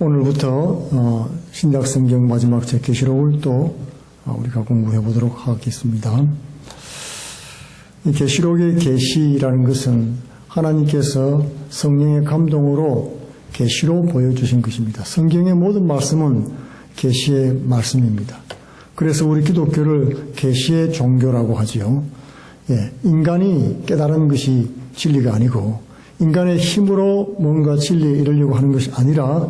오늘부터 신약성경 마지막 책 계시록을 또 우리가 공부해 보도록 하겠습니다. 이 계시록의 계시라는 것은 하나님께서 성령의 감동으로 계시로 보여주신 것입니다. 성경의 모든 말씀은 계시의 말씀입니다. 그래서 우리 기독교를 계시의 종교라고 하지요. 인간이 깨달은 것이 진리가 아니고 인간의 힘으로 뭔가 진리에 이르려고 하는 것이 아니라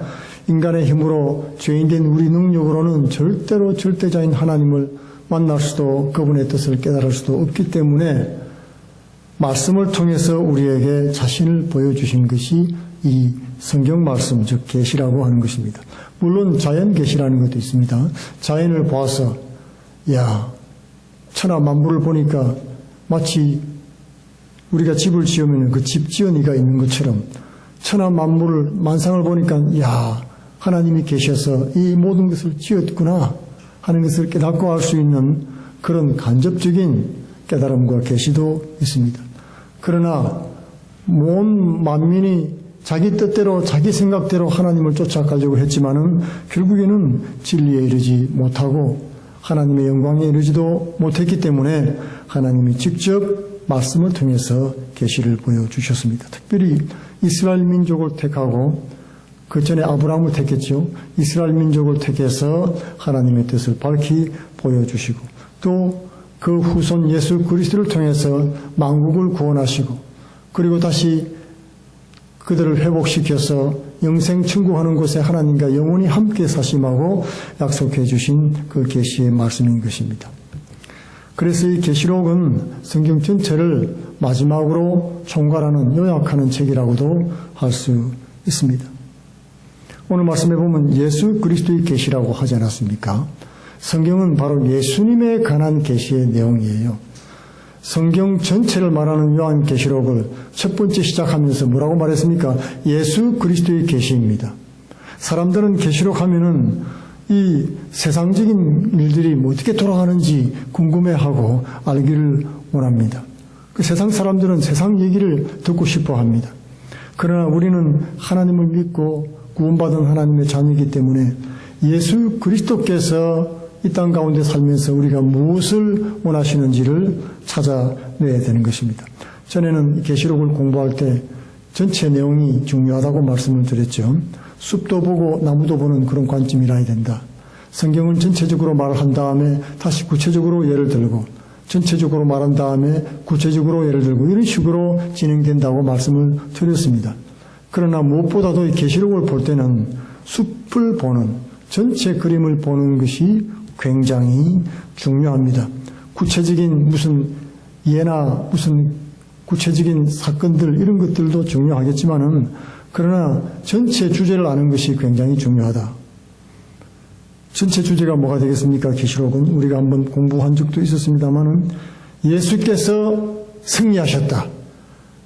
인간의 힘으로 죄인된 우리 능력으로는 절대로 절대자인 하나님을 만날 수도 그분의 뜻을 깨달을 수도 없기 때문에 말씀을 통해서 우리에게 자신을 보여주신 것이 이 성경 말씀, 즉 계시라고 하는 것입니다. 물론 자연 계시라는 것도 있습니다. 자연을 봐서 천하 만물을 보니까 마치 우리가 집을 지으면 그 집 지은이가 있는 것처럼 천하 만물을 만상을 보니까 하나님이 계셔서 이 모든 것을 지었구나 하는 것을 깨닫고 알 수 있는 그런 간접적인 깨달음과 계시도 있습니다. 그러나 온 만민이 자기 뜻대로 자기 생각대로 하나님을 쫓아가려고 했지만은 결국에는 진리에 이르지 못하고 하나님의 영광에 이르지도 못했기 때문에 하나님이 직접 말씀을 통해서 계시를 보여주셨습니다. 특별히 이스라엘 민족을 택하고 그 전에 아브라함을 택했죠. 이스라엘 민족을 택해서 하나님의 뜻을 밝히 보여주시고 또 그 후손 예수 그리스도를 통해서 만국을 구원하시고 그리고 다시 그들을 회복시켜서 영생 천국하는 곳에 하나님과 영원히 함께 사심하고 약속해 주신 그 계시의 말씀인 것입니다. 그래서 이 계시록은 성경 전체를 마지막으로 총괄하는 요약하는 책이라고도 할 수 있습니다. 오늘 말씀해 보면 예수 그리스도의 계시라고 하지 않았습니까? 성경은 바로 예수님에 관한 계시의 내용이에요. 성경 전체를 말하는 요한계시록을 첫 번째 시작하면서 뭐라고 말했습니까? 예수 그리스도의 계시입니다. 사람들은 계시록 하면은 이 세상적인 일들이 어떻게 돌아가는지 궁금해하고 알기를 원합니다. 그 세상 사람들은 세상 얘기를 듣고 싶어 합니다. 그러나 우리는 하나님을 믿고 구원받은 하나님의 자녀이기 때문에 예수 그리스도께서 이 땅 가운데 살면서 우리가 무엇을 원하시는지를 찾아내야 되는 것입니다. 전에는 계시록을 공부할 때 전체 내용이 중요하다고 말씀을 드렸죠. 숲도 보고 나무도 보는 그런 관점이라야 된다. 성경은 전체적으로 말한 다음에 다시 구체적으로 예를 들고 전체적으로 말한 다음에 구체적으로 예를 들고 이런 식으로 진행된다고 말씀을 드렸습니다. 그러나 무엇보다도 이 계시록을 볼 때는 숲을 보는 전체 그림을 보는 것이 굉장히 중요합니다. 구체적인 무슨 예나 무슨 구체적인 사건들 이런 것들도 중요하겠지만은 그러나 전체 주제를 아는 것이 굉장히 중요하다. 전체 주제가 뭐가 되겠습니까? 계시록은 우리가 한번 공부한 적도 있었습니다만은 예수께서 승리하셨다.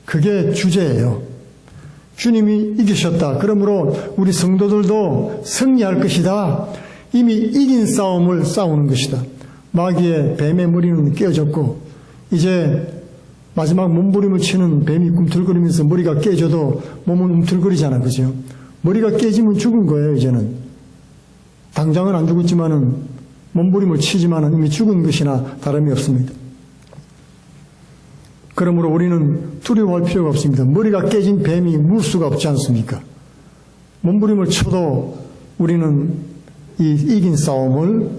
그게 주제예요. 주님이 이기셨다. 그러므로 우리 성도들도 승리할 것이다. 이미 이긴 싸움을 싸우는 것이다. 마귀의 뱀의 머리는 깨어졌고 이제 마지막 몸부림을 치는 뱀이 꿈틀거리면서 머리가 깨져도 몸은 움틀거리잖아. 그죠? 머리가 깨지면 죽은 거예요. 이제는. 당장은 안 죽었지만은 몸부림을 치지만은 이미 죽은 것이나 다름이 없습니다. 그러므로 우리는 두려워할 필요가 없습니다. 머리가 깨진 뱀이 물 수가 없지 않습니까? 몸부림을 쳐도 우리는 이 이긴 싸움을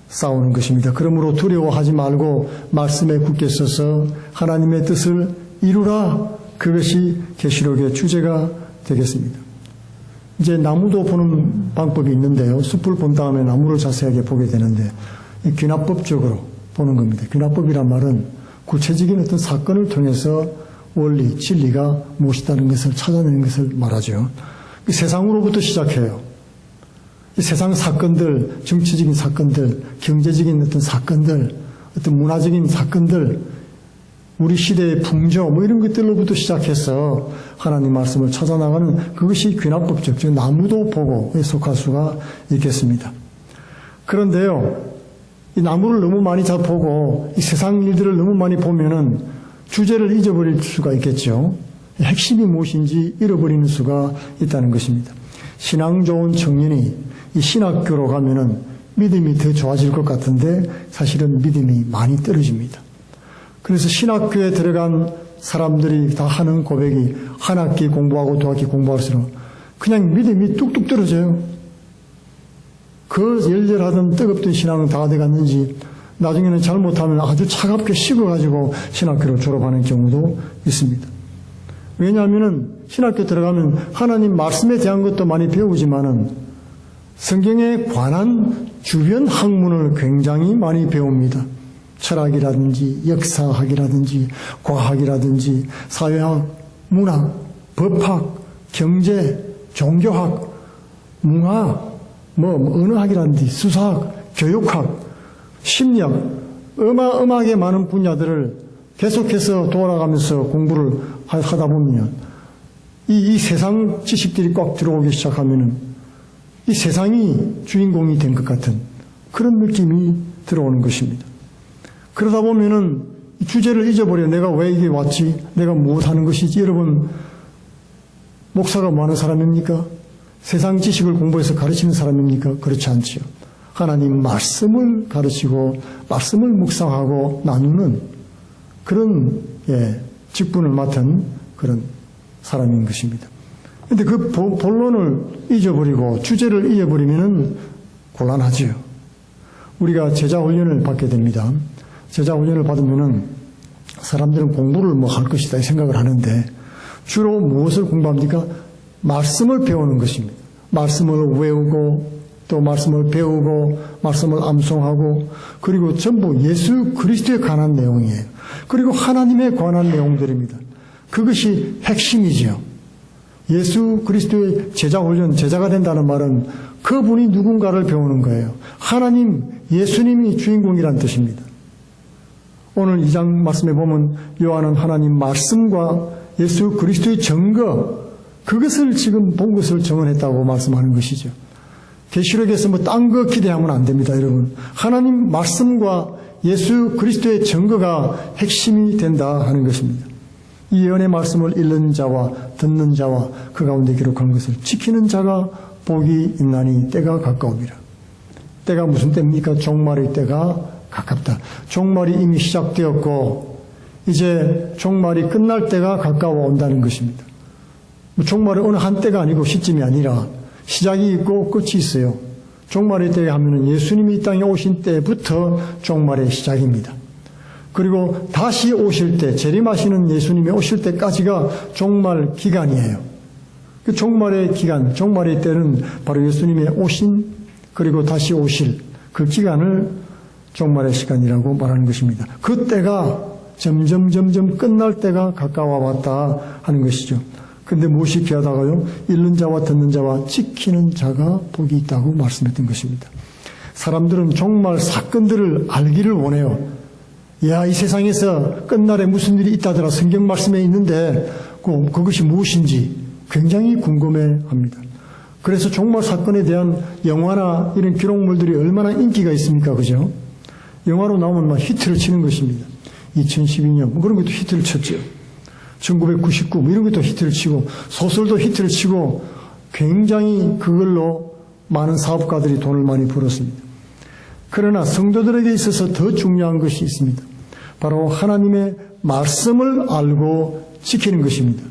싸우는 것입니다. 그러므로 두려워하지 말고 말씀에 굳게 서서 하나님의 뜻을 이루라. 그것이 계시록의 주제가 되겠습니다. 이제 나무도 보는 방법이 있는데요. 숲을 본 다음에 나무를 자세하게 보게 되는데 귀납법적으로 보는 겁니다. 귀납법이란 말은 구체적인 어떤 사건을 통해서 원리, 진리가 무엇이다는 것을 찾아내는 것을 말하죠. 세상으로부터 시작해요. 세상 사건들, 정치적인 사건들, 경제적인 어떤 사건들, 어떤 문화적인 사건들, 우리 시대의 풍조 이런 것들로부터 시작해서 하나님 말씀을 찾아나가는 그것이 귀납법적, 즉 나무도 보고에 속할 수가 있겠습니다. 그런데요, 이 나무를 너무 많이 잘 보고 이 세상 일들을 너무 많이 보면은 주제를 잊어버릴 수가 있겠죠. 핵심이 무엇인지 잃어버리는 수가 있다는 것입니다. 신앙 좋은 청년이 이 신학교로 가면은 믿음이 더 좋아질 것 같은데 사실은 믿음이 많이 떨어집니다. 그래서 신학교에 들어간 사람들이 다 하는 고백이 한 학기 공부하고 두 학기 공부할수록 그냥 믿음이 뚝뚝 떨어져요. 그 열렬하던 뜨겁던 신앙은 다 돼갔는지 나중에는 잘못하면 아주 차갑게 식어가지고 신학교를 졸업하는 경우도 있습니다. 왜냐하면 신학교 들어가면 하나님 말씀에 대한 것도 많이 배우지만은 성경에 관한 주변 학문을 굉장히 많이 배웁니다. 철학이라든지 역사학이라든지 과학이라든지 사회학, 문학, 법학, 경제, 종교학, 문학, 언어학이라든지 수사학, 교육학, 심리학, 어마어마하게 많은 분야들을 계속해서 돌아가면서 공부를 하다 보면 이 세상 지식들이 꽉 들어오기 시작하면은 이 세상이 주인공이 된 것 같은 그런 느낌이 들어오는 것입니다. 그러다 보면은 주제를 잊어버려. 내가 왜 이게 왔지? 내가 무엇 하는 것이지? 여러분, 목사가 뭐 하는 사람입니까? 세상 지식을 공부해서 가르치는 사람입니까? 그렇지 않지요. 하나님 말씀을 가르치고 말씀을 묵상하고 나누는 그런 직분을 맡은 그런 사람인 것입니다. 그런데 그 본론을 잊어버리고 주제를 잊어버리면 곤란하지요. 우리가 제자 훈련을 받게 됩니다. 제자 훈련을 받으면은 사람들은 공부를 뭐 할 것이다 이 생각을 하는데 주로 무엇을 공부합니까? 말씀을 배우는 것입니다. 말씀을 외우고 또 말씀을 배우고 말씀을 암송하고 그리고 전부 예수 그리스도에 관한 내용이에요. 그리고 하나님에 관한 내용들입니다. 그것이 핵심이지요. 예수 그리스도의 제자 훈련, 제자가 된다는 말은 그분이 누군가를 배우는 거예요. 하나님, 예수님이 주인공이란 뜻입니다. 오늘 2장 말씀에 보면 요한은 하나님 말씀과 예수 그리스도의 증거, 그것을 지금 본 것을 정언했다고 말씀하는 것이죠. 계시록에서 뭐 딴 거 기대하면 안 됩니다, 여러분. 하나님 말씀과 예수 그리스도의 증거가 핵심이 된다 하는 것입니다. 이 예언의 말씀을 읽는 자와 듣는 자와 그 가운데 기록한 것을 지키는 자가 복이 있나니 때가 가까움이라. 때가 무슨 때입니까? 종말의 때가 가깝다. 종말이 이미 시작되었고 이제 종말이 끝날 때가 가까워 온다는 것입니다. 종말은 어느 한 때가 아니고 시점이 아니라 시작이 있고 끝이 있어요. 종말의 때 하면은 예수님이 이 땅에 오신 때부터 종말의 시작입니다. 그리고 다시 오실 때, 재림하시는 예수님이 오실 때까지가 종말 기간이에요. 그 종말의 기간, 종말의 때는 바로 예수님의 오신 그리고 다시 오실 그 기간을 종말의 시간이라고 말하는 것입니다. 그 때가 점점 끝날 때가 가까워 왔다 하는 것이죠. 근데 무엇이 귀하다가요? 읽는 자와 듣는 자와 지키는 자가 복이 있다고 말씀했던 것입니다. 사람들은 종말 사건들을 알기를 원해요. 야, 이 세상에서 끝날에 무슨 일이 있다더라 성경 말씀에 있는데 그것이 무엇인지 굉장히 궁금해합니다. 그래서 종말 사건에 대한 영화나 이런 기록물들이 얼마나 인기가 있습니까? 그죠? 영화로 나오면 막 히트를 치는 것입니다. 2012년 그런 것도 히트를 쳤죠. 1999 이런 것도 히트를 치고 소설도 히트를 치고 굉장히 그걸로 많은 사업가들이 돈을 많이 벌었습니다. 그러나 성도들에게 있어서 더 중요한 것이 있습니다. 바로 하나님의 말씀을 알고 지키는 것입니다.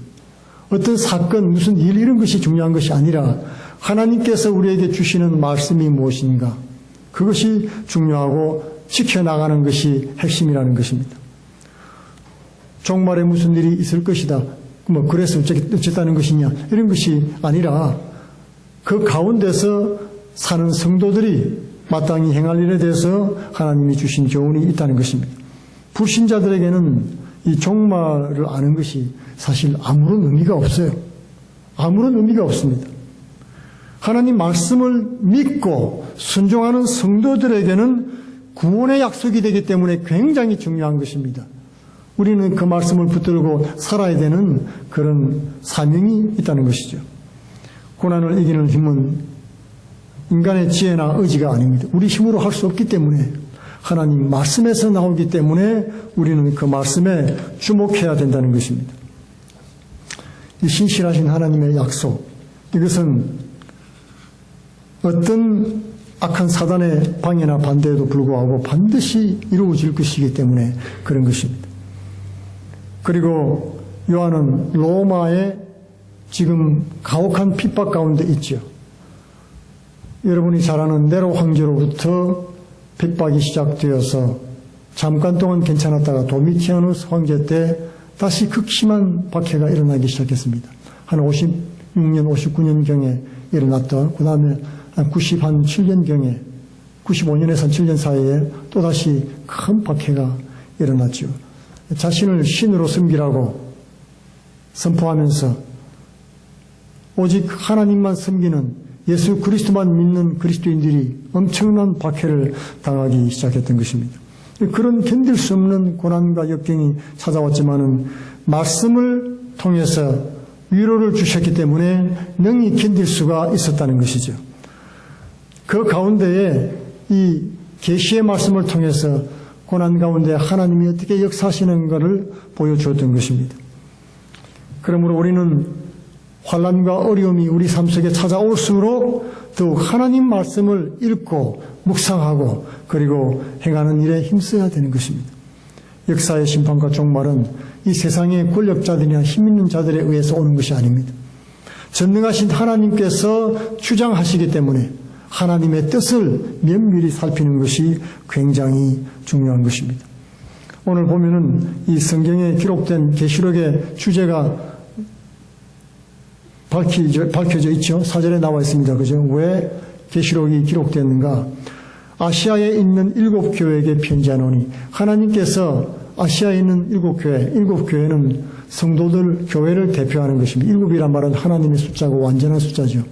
어떤 사건, 무슨 일 이런 것이 중요한 것이 아니라 하나님께서 우리에게 주시는 말씀이 무엇인가 그것이 중요하고 지켜나가는 것이 핵심이라는 것입니다. 종말에 무슨 일이 있을 것이다. 그래서 어쨌다는 것이냐 이런 것이 아니라 그 가운데서 사는 성도들이 마땅히 행할 일에 대해서 하나님이 주신 교훈이 있다는 것입니다. 불신자들에게는 이 종말을 아는 것이 사실 아무런 의미가 없어요. 아무런 의미가 없습니다. 하나님 말씀을 믿고 순종하는 성도들에게는 구원의 약속이 되기 때문에 굉장히 중요한 것입니다. 우리는 그 말씀을 붙들고 살아야 되는 그런 사명이 있다는 것이죠. 고난을 이기는 힘은 인간의 지혜나 의지가 아닙니다. 우리 힘으로 할 수 없기 때문에 하나님 말씀에서 나오기 때문에 우리는 그 말씀에 주목해야 된다는 것입니다. 이 신실하신 하나님의 약속, 이것은 어떤 악한 사단의 방해나 반대에도 불구하고 반드시 이루어질 것이기 때문에 그런 것입니다. 그리고 요한은 로마의 지금 가혹한 핍박 가운데 있죠. 여러분이 잘 아는 네로 황제로부터 핍박이 시작되어서 잠깐 동안 괜찮았다가 도미티아누스 황제 때 다시 극심한 박해가 일어나기 시작했습니다. 한 56년, 59년경에 일어났던, 그 다음에 한 97년경에, 95년에서 7년 사이에 또다시 큰 박해가 일어났죠. 자신을 신으로 섬기라고 선포하면서 오직 하나님만 섬기는 예수 그리스도만 믿는 그리스도인들이 엄청난 박해를 당하기 시작했던 것입니다. 그런 견딜 수 없는 고난과 역경이 찾아왔지만은 말씀을 통해서 위로를 주셨기 때문에 능히 견딜 수가 있었다는 것이죠. 그 가운데에 이 계시의 말씀을 통해서 고난 가운데 하나님이 어떻게 역사하시는가를 보여주었던 것입니다. 그러므로 우리는 환난과 어려움이 우리 삶 속에 찾아올수록 더욱 하나님 말씀을 읽고 묵상하고 그리고 행하는 일에 힘써야 되는 것입니다. 역사의 심판과 종말은 이 세상의 권력자들이나 힘있는 자들에 의해서 오는 것이 아닙니다. 전능하신 하나님께서 주장하시기 때문에 하나님의 뜻을 면밀히 살피는 것이 굉장히 중요한 것입니다. 오늘 보면은 이 성경에 기록된 계시록의 주제가 밝혀져 있죠. 4절에 나와 있습니다. 그죠? 왜 계시록이 기록됐는가? 아시아에 있는 7교회에게 편지하노니, 하나님께서 아시아에 있는 7교회, 7교회는 성도들, 교회를 대표하는 것입니다. 7이란 말은 하나님의 숫자고 완전한 숫자죠.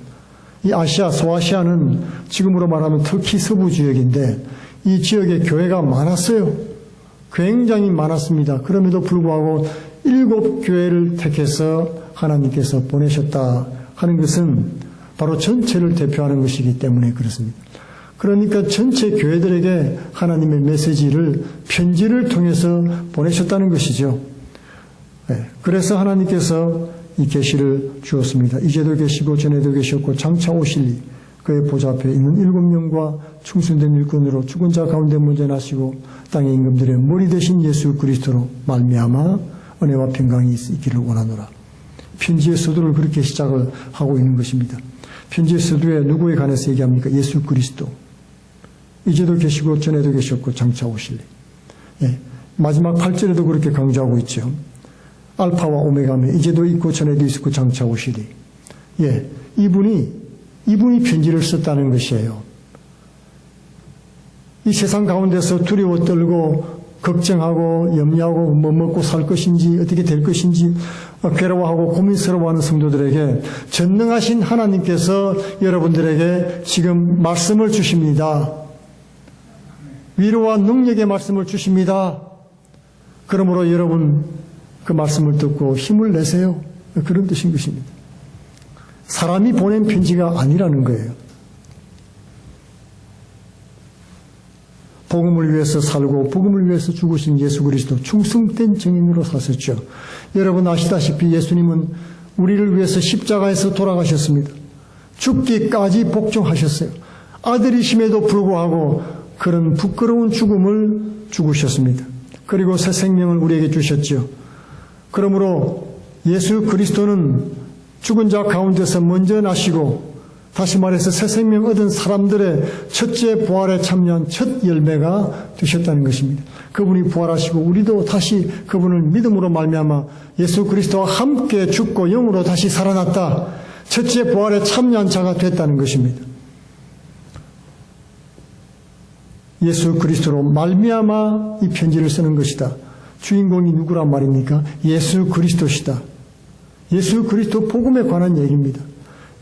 이 아시아, 소아시아는 지금으로 말하면 터키 서부 지역인데 이 지역에 교회가 많았어요. 굉장히 많았습니다. 그럼에도 불구하고 7교회를 택해서 하나님께서 보내셨다 하는 것은 바로 전체를 대표하는 것이기 때문에 그렇습니다. 그러니까 전체 교회들에게 하나님의 메시지를 편지를 통해서 보내셨다는 것이죠. 그래서 하나님께서 이 계시를 주었습니다. 이제도 계시고 전에도 계셨고 장차 오실리 그의 보좌 앞에 있는 7명과 충순된 일꾼으로 죽은 자 가운데 문전하시고 땅의 임금들의 머리 되신 예수 그리스도로 말미암아 은혜와 평강이 있기를 원하노라. 편지의 서두를 그렇게 시작을 하고 있는 것입니다. 편지의 서두에 누구에 관해서 얘기합니까? 예수 그리스도. 이제도 계시고 전에도 계셨고 장차 오실리. 마지막 8절에도 그렇게 강조하고 있죠. 알파와 오메가며 이제도 있고 전에도 있었고 장차 오시리. 이분이 편지를 썼다는 것이에요. 이 세상 가운데서 두려워 떨고 걱정하고 염려하고 뭐 먹고 살 것인지 어떻게 될 것인지 괴로워하고 고민스러워하는 성도들에게 전능하신 하나님께서 여러분들에게 지금 말씀을 주십니다. 위로와 능력의 말씀을 주십니다. 그러므로 여러분 그 말씀을 듣고 힘을 내세요. 그런 뜻인 것입니다. 사람이 보낸 편지가 아니라는 거예요. 복음을 위해서 살고 복음을 위해서 죽으신 예수 그리스도 충성된 증인으로 사셨죠. 여러분 아시다시피 예수님은 우리를 위해서 십자가에서 돌아가셨습니다. 죽기까지 복종하셨어요. 아들이심에도 불구하고 그런 부끄러운 죽음을 죽으셨습니다. 그리고 새 생명을 우리에게 주셨죠. 그러므로 예수 그리스도는 죽은 자 가운데서 먼저 나시고 다시 말해서 새 생명 얻은 사람들의 첫째 부활에 참여한 첫 열매가 되셨다는 것입니다. 그분이 부활하시고 우리도 다시 그분을 믿음으로 말미암아 예수 그리스도와 함께 죽고 영으로 다시 살아났다. 첫째 부활에 참여한 자가 됐다는 것입니다. 예수 그리스도로 말미암아 이 편지를 쓰는 것이다. 주인공이 누구란 말입니까? 예수 그리스도시다. 예수 그리스도 복음에 관한 얘기입니다.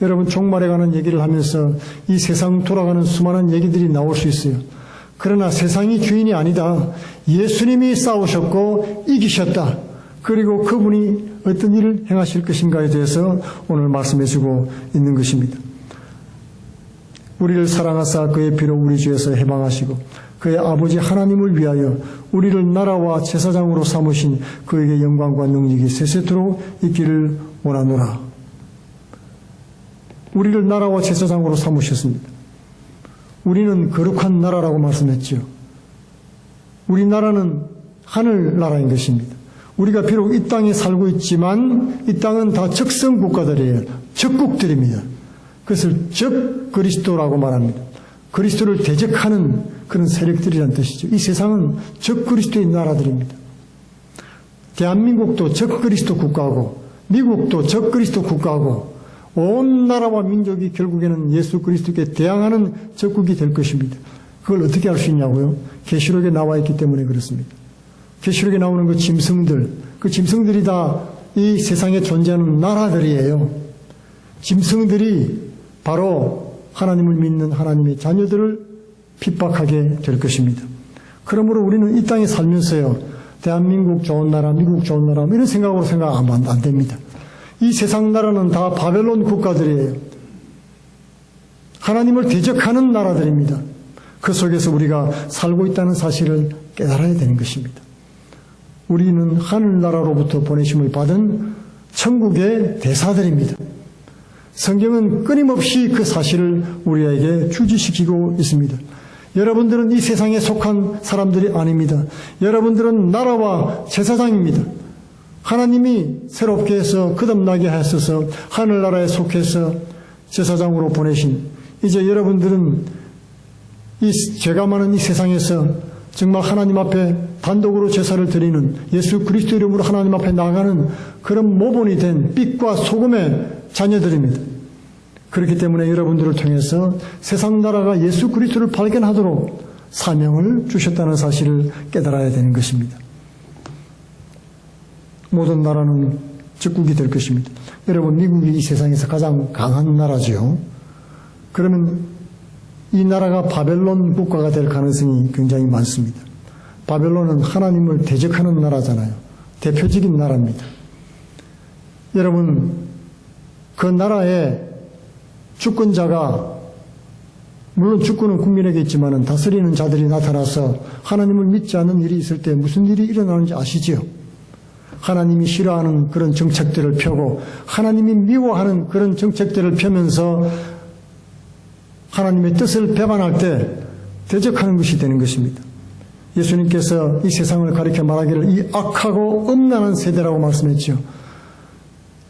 여러분 종말에 관한 얘기를 하면서 이 세상 돌아가는 수많은 얘기들이 나올 수 있어요. 그러나 세상이 주인이 아니다. 예수님이 싸우셨고 이기셨다. 그리고 그분이 어떤 일을 행하실 것인가에 대해서 오늘 말씀해주고 있는 것입니다. 우리를 사랑하사 그의 피로 우리 죄에서 해방하시고 그의 아버지 하나님을 위하여 우리를 나라와 제사장으로 삼으신 그에게 영광과 능력이 세세토록 있기를 원하노라. 우리를 나라와 제사장으로 삼으셨습니다. 우리는 거룩한 나라라고 말씀했죠. 우리나라는 하늘나라인 것입니다. 우리가 비록 이 땅에 살고 있지만 이 땅은 다 적성 국가들이에요. 적국들입니다. 그것을 적 그리스도라고 말합니다. 그리스도를 대적하는 그런 세력들이란 뜻이죠. 이 세상은 적 그리스도의 나라들입니다. 대한민국도 적 그리스도 국가고 미국도 적 그리스도 국가고 온 나라와 민족이 결국에는 예수 그리스도께 대항하는 적국이 될 것입니다. 그걸 어떻게 알 수 있냐고요? 계시록에 나와 있기 때문에 그렇습니다. 계시록에 나오는 그 짐승들이 다 이 세상에 존재하는 나라들이에요. 짐승들이 바로 하나님을 믿는 하나님의 자녀들을 핍박하게 될 것입니다. 그러므로 우리는 이 땅에 살면서요, 대한민국 좋은 나라, 미국 좋은 나라, 이런 생각으로 생각하면 안 됩니다. 이 세상 나라는 다 바벨론 국가들이에요. 하나님을 대적하는 나라들입니다. 그 속에서 우리가 살고 있다는 사실을 깨달아야 되는 것입니다. 우리는 하늘나라로부터 보내심을 받은 천국의 대사들입니다. 성경은 끊임없이 그 사실을 우리에게 주지시키고 있습니다. 여러분들은 이 세상에 속한 사람들이 아닙니다. 여러분들은 나라와 제사장입니다. 하나님이 새롭게 해서 거듭나게 하셔서 하늘나라에 속해서 제사장으로 보내신, 이제 여러분들은 이 죄가 많은 이 세상에서 정말 하나님 앞에 단독으로 제사를 드리는, 예수 그리스도 이름으로 하나님 앞에 나가는 그런 모본이 된 빛과 소금의 자녀들입니다. 그렇기 때문에 여러분들을 통해서 세상 나라가 예수 그리스도를 발견하도록 사명을 주셨다는 사실을 깨달아야 되는 것입니다. 모든 나라는 적국이 될 것입니다. 여러분, 미국이 이 세상에서 가장 강한 나라죠. 그러면 이 나라가 바벨론 국가가 될 가능성이 굉장히 많습니다. 바벨론은 하나님을 대적하는 나라잖아요. 대표적인 나라입니다. 여러분, 그 나라의 주권자가, 물론 주권은 국민에게 있지만 다스리는 자들이 나타나서 하나님을 믿지 않는 일이 있을 때 무슨 일이 일어나는지 아시지요? 하나님이 싫어하는 그런 정책들을 펴고 하나님이 미워하는 그런 정책들을 펴면서 하나님의 뜻을 배반할 때 대적하는 것이 되는 것입니다. 예수님께서 이 세상을 가리켜 말하기를 이 악하고 음란한 세대라고 말씀했죠.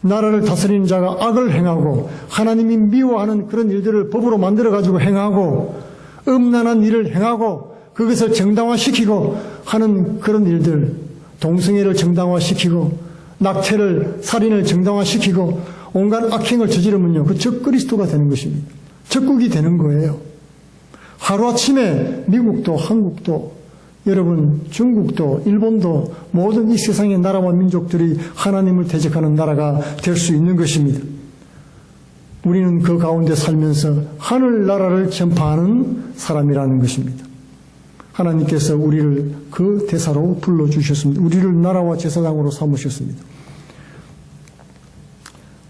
나라를 다스리는 자가 악을 행하고 하나님이 미워하는 그런 일들을 법으로 만들어가지고 행하고 음란한 일을 행하고 그것을 정당화시키고 하는 그런 일들, 동성애를 정당화시키고 낙태를, 살인을 정당화시키고 온갖 악행을 저지르면요, 그 적그리스도가 되는 것입니다. 적국이 되는 거예요. 하루아침에 미국도 한국도 여러분 중국도 일본도 모든 이 세상의 나라와 민족들이 하나님을 대적하는 나라가 될 수 있는 것입니다. 우리는 그 가운데 살면서 하늘나라를 전파하는 사람이라는 것입니다. 하나님께서 우리를 그 대사로 불러주셨습니다. 우리를 나라와 제사장으로 삼으셨습니다.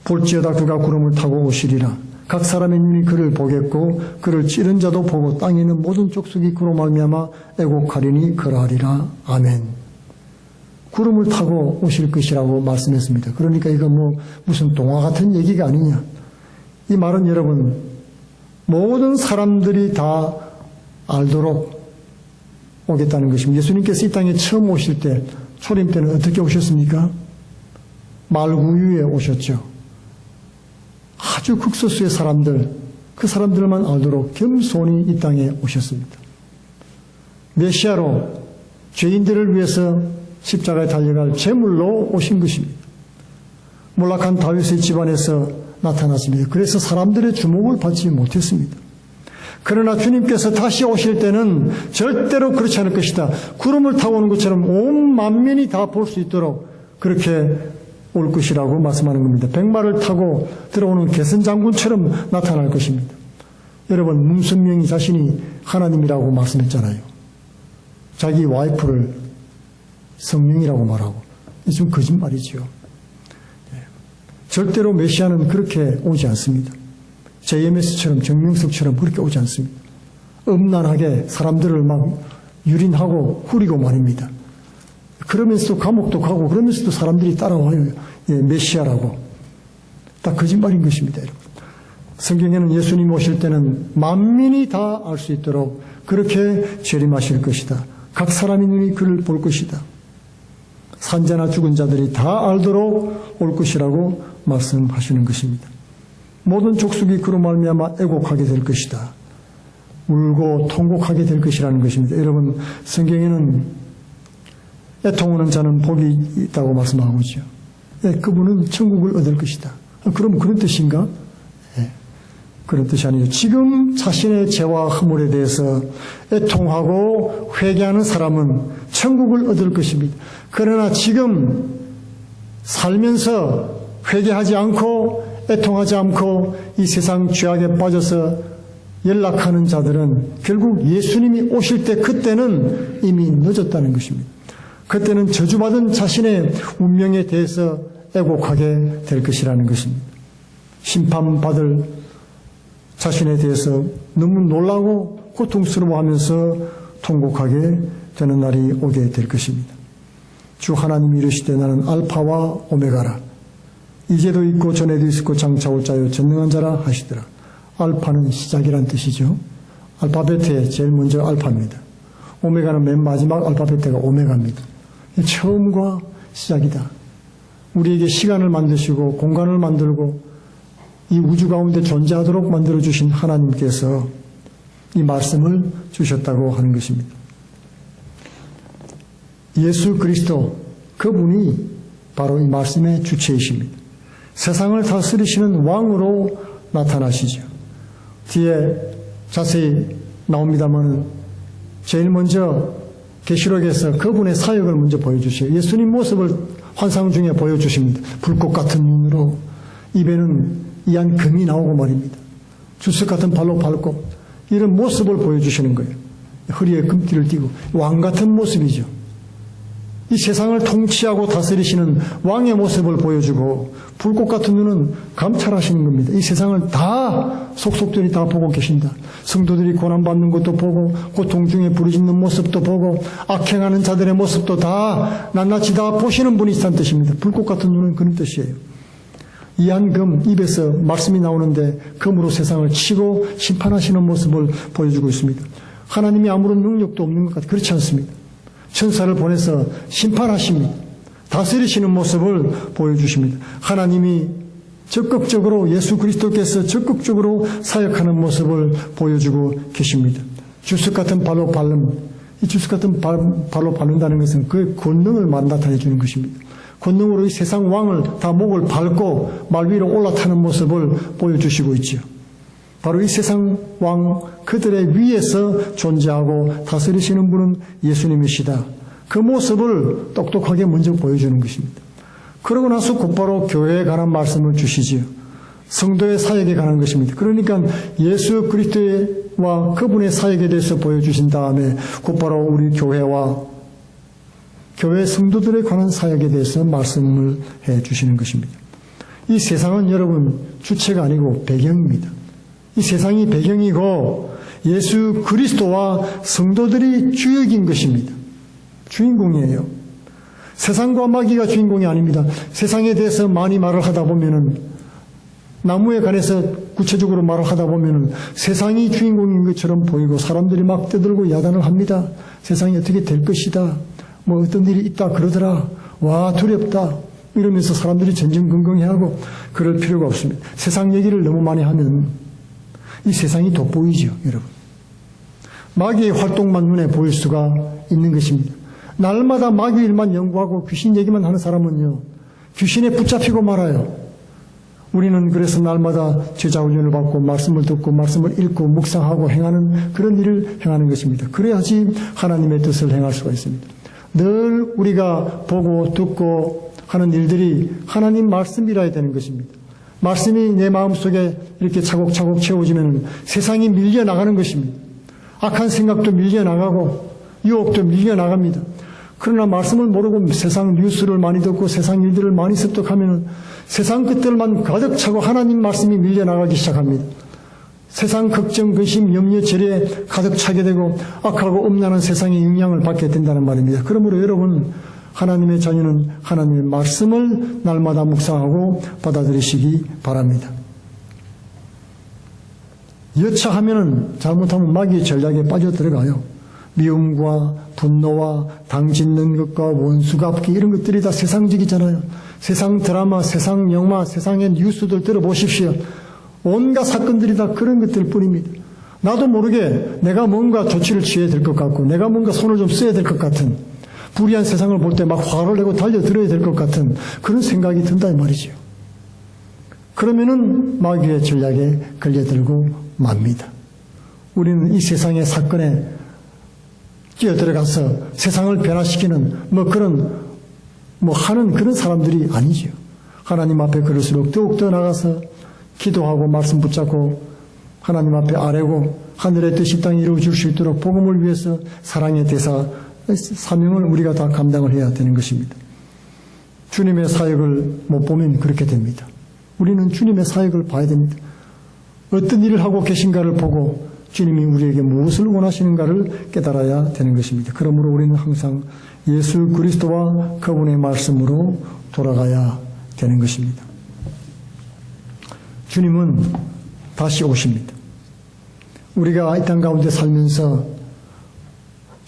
볼지어다 그가 구름을 타고 오시리라. 각 사람의 눈이 그를 보겠고 그를 찌른 자도 보고 땅에 있는 모든 족속이 그로 말미암아 애곡하리니 그러하리라. 아멘. 구름을 타고 오실 것이라고 말씀했습니다. 그러니까 이거 무슨 동화 같은 얘기가 아니냐. 이 말은 여러분 모든 사람들이 다 알도록 오겠다는 것입니다. 예수님께서 이 땅에 처음 오실 때 초림 때는 어떻게 오셨습니까? 말구유에 오셨죠. 아주 극소수의 사람들, 그 사람들만 알도록 겸손히 이 땅에 오셨습니다. 메시아로 죄인들을 위해서 십자가에 달려갈 제물로 오신 것입니다. 몰락한 다윗의 집안에서 나타났습니다. 그래서 사람들의 주목을 받지 못했습니다. 그러나 주님께서 다시 오실 때는 절대로 그렇지 않을 것이다. 구름을 타고 오는 것처럼 온 만민이 다 볼 수 있도록 그렇게 올 것이라고 말씀하는 겁니다. 백마를 타고 들어오는 개선장군처럼 나타날 것입니다. 여러분, 문선명이 자신이 하나님이라고 말씀했잖아요. 자기 와이프를 성령이라고 말하고. 이 좀 거짓말이지요. 절대로 메시아는 그렇게 오지 않습니다. JMS처럼 정명석처럼 그렇게 오지 않습니다. 음란하게 사람들을 막 유린하고 후리고 말입니다. 그러면서도 감옥도 가고 그러면서도 사람들이 따라와요. 예, 메시아라고. 다 거짓말인 것입니다. 여러분. 성경에는 예수님 오실 때는 만민이 다 알 수 있도록 그렇게 재림하실 것이다. 각 사람의 눈이 그를 볼 것이다. 산자나 죽은 자들이 다 알도록 올 것이라고 말씀하시는 것입니다. 모든 족속이 그로 말미암아 애곡하게 될 것이다. 울고 통곡하게 될 것이라는 것입니다. 여러분, 성경에는 애통하는 자는 복이 있다고 말씀하고 있죠. 그분은 천국을 얻을 것이다. 그럼 그런 뜻인가? 그런 뜻이 아니죠. 지금 자신의 죄와 허물에 대해서 애통하고 회개하는 사람은 천국을 얻을 것입니다. 그러나 지금 살면서 회개하지 않고 애통하지 않고 이 세상 죄악에 빠져서 연락하는 자들은 결국 예수님이 오실 때 그때는 이미 늦었다는 것입니다. 그때는 저주받은 자신의 운명에 대해서 애곡하게 될 것이라는 것입니다. 심판받을 자신에 대해서 너무 놀라고 고통스러워하면서 통곡하게 되는 날이 오게 될 것입니다. 주 하나님이 이르시되 나는 알파와 오메가라. 이제도 있고 전에도 있었고 장차 올 자요 전능한 자라 하시더라. 알파는 시작이란 뜻이죠. 알파벳의 제일 먼저 알파입니다. 오메가는 맨 마지막 알파벳가 오메가입니다. 처음과 시작이다. 우리에게 시간을 만드시고 공간을 만들고 이 우주 가운데 존재하도록 만들어주신 하나님께서 이 말씀을 주셨다고 하는 것입니다. 예수 그리스도 그분이 바로 이 말씀의 주체이십니다. 세상을 다스리시는 왕으로 나타나시죠. 뒤에 자세히 나옵니다만 제일 먼저 계시록에서 그분의 사역을 먼저 보여주셔요. 예수님 모습을 환상 중에 보여주십니다. 불꽃 같은 눈으로 입에는 이한 금이 나오고 말입니다. 주석 같은 발로 밟고 이런 모습을 보여주시는 거예요. 허리에 금띠를 띠고 왕 같은 모습이죠. 이 세상을 통치하고 다스리시는 왕의 모습을 보여주고 불꽃 같은 눈은 감찰하시는 겁니다. 이 세상을 다 속속들이 다 보고 계신다. 성도들이 고난받는 것도 보고 고통 중에 부르짖는 모습도 보고 악행하는 자들의 모습도 다 낱낱이 다 보시는 분이 있다는 뜻입니다. 불꽃 같은 눈은 그런 뜻이에요. 이한 금 입에서 말씀이 나오는데 금으로 세상을 치고 심판하시는 모습을 보여주고 있습니다. 하나님이 아무런 능력도 없는 것 같아요. 그렇지 않습니다. 천사를 보내서 심판하십니다. 다스리시는 모습을 보여주십니다. 하나님이 적극적으로 예수 그리스도께서 적극적으로 사역하는 모습을 보여주고 계십니다. 주석 같은 발로 밟는 이 주석 같은 발로 밟는다는 것은 그의 권능을 나타내 주는 것입니다. 권능으로 이 세상 왕을 다 목을 밟고 말 위로 올라타는 모습을 보여주시고 있죠. 바로 이 세상 왕 그들의 위에서 존재하고 다스리시는 분은 예수님이시다. 그 모습을 똑똑하게 먼저 보여주는 것입니다. 그러고 나서 곧바로 교회에 관한 말씀을 주시지요. 성도의 사역에 관한 것입니다. 그러니까 예수 그리스도와 그분의 사역에 대해서 보여주신 다음에 곧바로 우리 교회와 교회 성도들에 관한 사역에 대해서 말씀을 해 주시는 것입니다. 이 세상은 여러분 주체가 아니고 배경입니다. 이 세상이 배경이고 예수 그리스도와 성도들이 주역인 것입니다. 주인공이에요. 세상과 마귀가 주인공이 아닙니다. 세상에 대해서 많이 말을 하다 보면은 나무에 관해서 구체적으로 말을 하다 보면은 세상이 주인공인 것처럼 보이고 사람들이 막 떠들고 야단을 합니다. 세상이 어떻게 될 것이다. 뭐 어떤 일이 있다 그러더라. 와 두렵다. 이러면서 사람들이 전전긍긍해하고 그럴 필요가 없습니다. 세상 얘기를 너무 많이 하면 이 세상이 돋보이죠, 여러분. 마귀의 활동만 눈에 보일 수가 있는 것입니다. 날마다 마귀 일만 연구하고 귀신 얘기만 하는 사람은요, 귀신에 붙잡히고 말아요. 우리는 그래서 날마다 제자훈련을 받고 말씀을 듣고 말씀을 읽고 묵상하고 행하는 그런 일을 행하는 것입니다. 그래야지 하나님의 뜻을 행할 수가 있습니다. 늘 우리가 보고 듣고 하는 일들이 하나님 말씀이라야 되는 것입니다. 말씀이 내 마음속에 이렇게 차곡차곡 채워지면 세상이 밀려나가는 것입니다. 악한 생각도 밀려나가고 유혹도 밀려나갑니다. 그러나 말씀을 모르고 세상 뉴스를 많이 듣고 세상 일들을 많이 습득하면 세상 것들만 가득 차고 하나님 말씀이 밀려나가기 시작합니다. 세상 걱정, 근심, 염려, 절에 가득 차게 되고 악하고 음란한 세상의 영향을 받게 된다는 말입니다. 그러므로 여러분 하나님의 자녀는 하나님의 말씀을 날마다 묵상하고 받아들이시기 바랍니다. 여차하면은 잘못하면 마귀의 전략에 빠져들어가요. 미움과 분노와 당짓는 것과 원수갚기 이런 것들이 다 세상적이잖아요. 세상 드라마, 세상 영화, 세상의 뉴스들 들어보십시오. 온갖 사건들이 다 그런 것들 뿐입니다. 나도 모르게 내가 뭔가 조치를 취해야 될 것 같고 내가 뭔가 손을 좀 써야 될 것 같은 불의한 세상을 볼 때 막 화를 내고 달려들어야 될 것 같은 그런 생각이 든다 이 말이죠. 그러면은 마귀의 전략에 걸려들고 맙니다. 우리는 이 세상의 사건에 뛰어들어가서 세상을 변화시키는 하는 그런 사람들이 아니죠. 하나님 앞에 그럴수록 더욱더 나가서 기도하고 말씀 붙잡고 하나님 앞에 아뢰고 하늘의 뜻이 땅에 이루어질 수 있도록 복음을 위해서 사랑의 대사, 사명을 우리가 다 감당을 해야 되는 것입니다. 주님의 사역을 못 보면 그렇게 됩니다. 우리는 주님의 사역을 봐야 됩니다. 어떤 일을 하고 계신가를 보고 주님이 우리에게 무엇을 원하시는가를 깨달아야 되는 것입니다. 그러므로 우리는 항상 예수 그리스도와 그분의 말씀으로 돌아가야 되는 것입니다. 주님은 다시 오십니다. 우리가 이 땅 가운데 살면서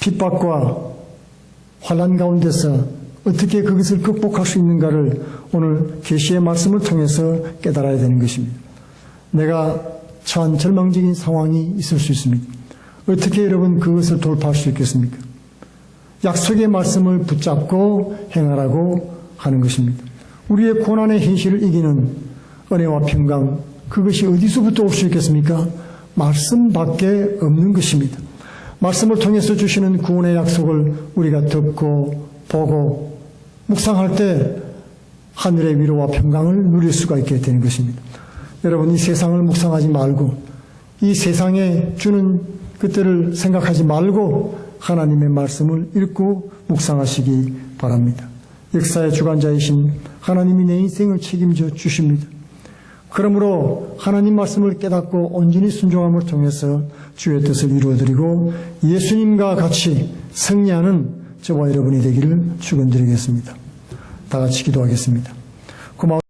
핍박과 환난 가운데서 어떻게 그것을 극복할 수 있는가를 오늘 계시의 말씀을 통해서 깨달아야 되는 것입니다. 내가 처한 절망적인 상황이 있을 수 있습니다. 어떻게 여러분 그것을 돌파할 수 있겠습니까? 약속의 말씀을 붙잡고 행하라고 하는 것입니다. 우리의 고난의 현실을 이기는 은혜와 평강, 그것이 어디서부터 올 수 있겠습니까? 말씀밖에 없는 것입니다. 말씀을 통해서 주시는 구원의 약속을 우리가 듣고 보고 묵상할 때 하늘의 위로와 평강을 누릴 수가 있게 되는 것입니다. 여러분, 이 세상을 묵상하지 말고 이 세상에 주는 것들을 생각하지 말고 하나님의 말씀을 읽고 묵상하시기 바랍니다. 역사의 주관자이신 하나님이 내 인생을 책임져 주십니다. 그러므로 하나님 말씀을 깨닫고 온전히 순종함을 통해서 주의 뜻을 이루어드리고 예수님과 같이 승리하는 저와 여러분이 되기를 축원드리겠습니다. 다 같이 기도하겠습니다. 고마워.